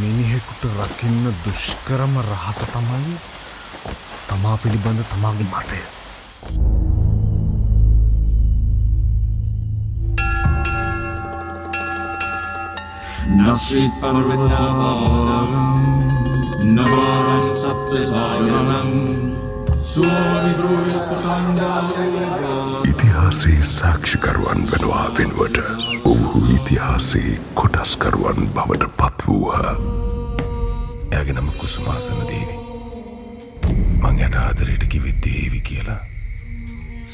මිනිහෙකුට රකින්න දුෂ්කරම රහස තමයි තමා පිළිබඳ තමාගේ මතය. Nasit parvataparam Navaram saptasayanam ඉතිහාසයේ සාක්ෂිකරුවන් වෙනවා වෙනුවට ඔවුහු ඉතිහාසයේ කොටස්කරුවන් බවට පත් වූහ. එයාගේ නම කුසුමාසන දේවි. මං යට ආදරයට කිව්වේ දේවි කියලා.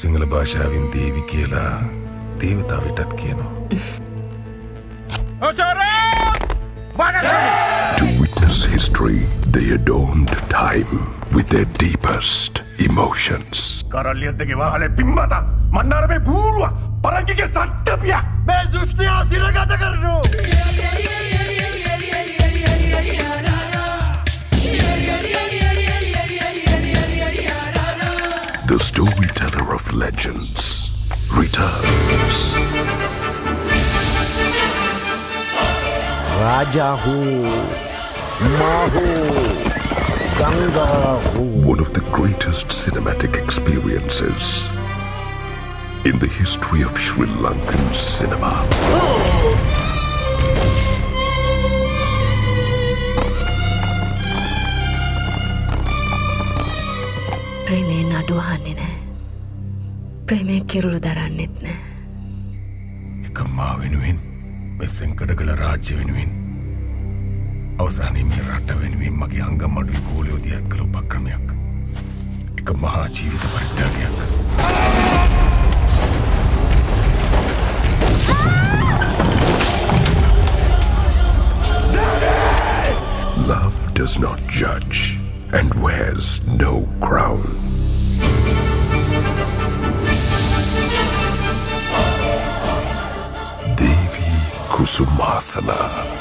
සිංහල භාෂාවෙන් දේවි කියලා දේවතාවටත් කියනවා. To witness history, they adorned time with their deepest emotions. කරල්ලියද්දගේ වාහලේ පිම්මත මන්නාරමේ බූරුව පරංගිගේ සට්ටපිය මේ දෘෂ්ටියා සිරගත කරනු. The storyteller of legends returns. Rajahu, Mahu, Gangahu. One of the greatest cinematic experiences in the history of Sri Lankan cinema. ප්‍රේමේ නඩු අහන්නේ නැහැ. ප්‍රේමේ කිරුළු දරන්නෙත් නැහැ. එක මා වෙනුවෙන් මේ සෙන්කඩගල රාජ්‍ය වෙනුවෙන් අවසානයේ මේ රට වෙනුවෙන් මගේ අංගමඩුවේ ගෝලයෝ දිහත් කළ උපක්‍රමයක්. එක මහා ජීවිත පරිත්‍යාගයක්. Love does not judge and wears no crown. Devi Kusumasana.